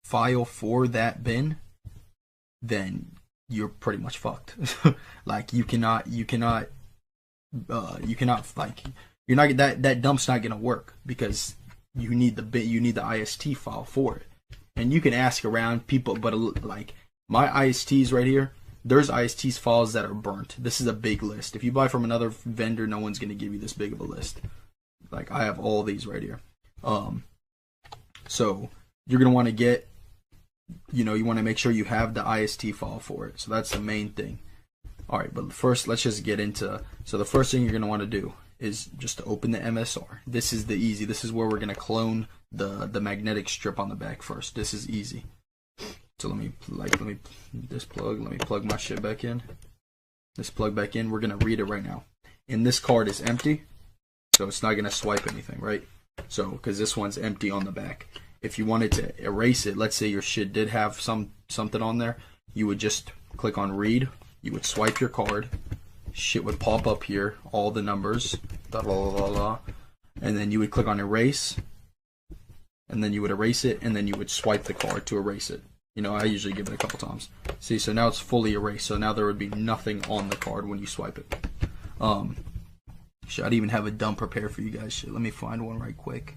file for that bin, then you're pretty much fucked. Like you cannot like you're not that dump's not gonna work because you need the IST file for it. And you can ask around people, but like my ISTs right here, there's ISTs files that are burnt. This is a big list. If you buy from another vendor, no one's gonna give you this big of a list. Like I have all these right here. So you're gonna want to get, you want to make sure you have the IST file for it. So that's the main thing. All right, but first let's just get into. So the first thing you're gonna want to do is just to open the MSR. This is this is where we're gonna clone the magnetic strip on the back first. This is easy. So let me plug my shit back in. This plug back in. We're gonna read it right now. And this card is empty, so it's not gonna swipe anything, right? So because this one's empty on the back. If you wanted to erase it, let's say your shit did have something on there, you would just click on read. You would swipe your card. Shit would pop up here, all the numbers, and then you would click on erase, and then you would erase it, and then you would swipe the card to erase it. I usually give it a couple times. See, so now it's fully erased. So now there would be nothing on the card when you swipe it. I'd even have a dump prepared for you guys. Shit, let me find one right quick.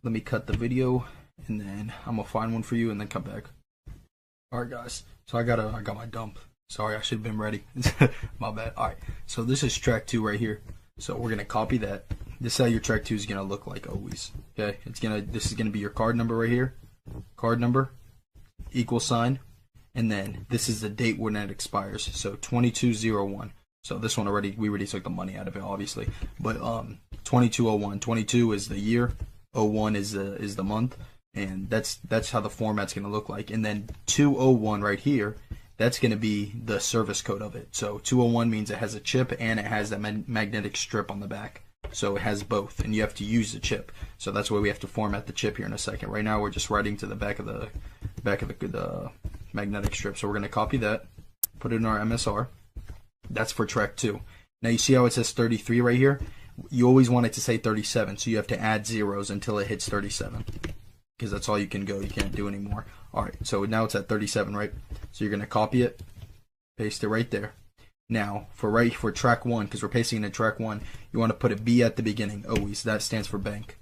Let me cut the video, and then I'm gonna find one for you, and then come back. All right, guys. So I got my dump. Sorry, I should have been ready. My bad. All right. So this is track 2 right here. So we're gonna copy that. This is how your track 2 is gonna look like always. Okay. This is gonna be your card number right here. Card number, $, and then this is the date when it expires. So 2201. So this one we already took the money out of it, obviously. But 2201. 22 is the year. 01 is the month, and that's how the format's gonna look like. And then 201 right here, that's gonna be the service code of it. So 201 means it has a chip and it has that magnetic strip on the back. So it has both, and you have to use the chip. So that's why we have to format the chip here in a second. Right now we're just writing to the back of the magnetic strip. So we're gonna copy that, put it in our MSR. That's for track 2. Now you see how it says 33 right here? You always want it to say 37, so you have to add zeros until it hits 37, because that's all you can go. You can't do any more. All right, so now it's at 37, right? So you're gonna copy it, paste it right there. Now for track 1, because we're pasting in track 1, you want to put a B at the beginning always. That stands for bank.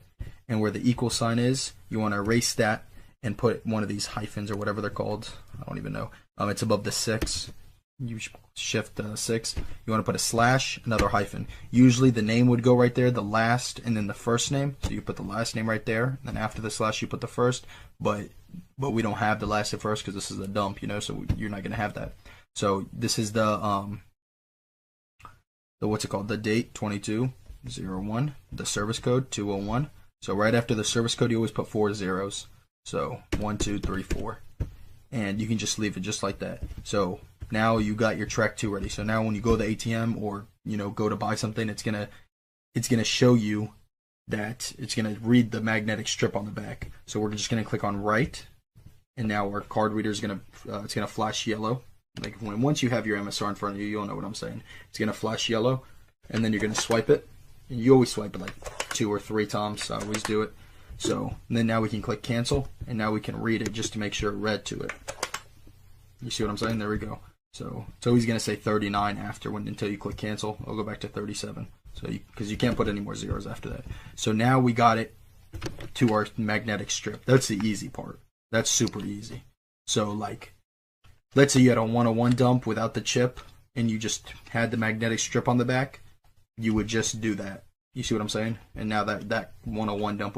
And where the equal sign is, you want to erase that and put one of these hyphens or whatever they're called. I don't even know. It's above the 6. You shift 6. You want to put a slash, another hyphen. Usually the name would go right there, the last, and then the first name. So you put the last name right there, and then after the slash you put the first. But we don't have the last at first because this is a dump, so you're not gonna have that. So this is the what's it called? The date 2201. The service code 201. So right after the service code, you always put 4 zeros. So 1, 2, 3, 4, and you can just leave it just like that. So now you got your track 2 ready. So now when you go to the ATM or go to buy something, it's gonna show you that it's gonna read the magnetic strip on the back. So we're just gonna click on write, and now our card reader is gonna it's gonna flash yellow. Like once you have your MSR in front of you, you'll know what I'm saying. It's gonna flash yellow, and then you're gonna swipe it. And you always swipe it like 2 or 3 times. I always do it. So then now we can click cancel, and now we can read it just to make sure it read to it. You see what I'm saying? There we go. So it's always going to say 39 until you click cancel. I'll go back to 37. So because you can't put any more zeros after that. So now we got it to our magnetic strip. That's the easy part. That's super easy. So like, let's say you had a 101 dump without the chip, and you just had the magnetic strip on the back. You would just do that. You see what I'm saying? And now that 101 dump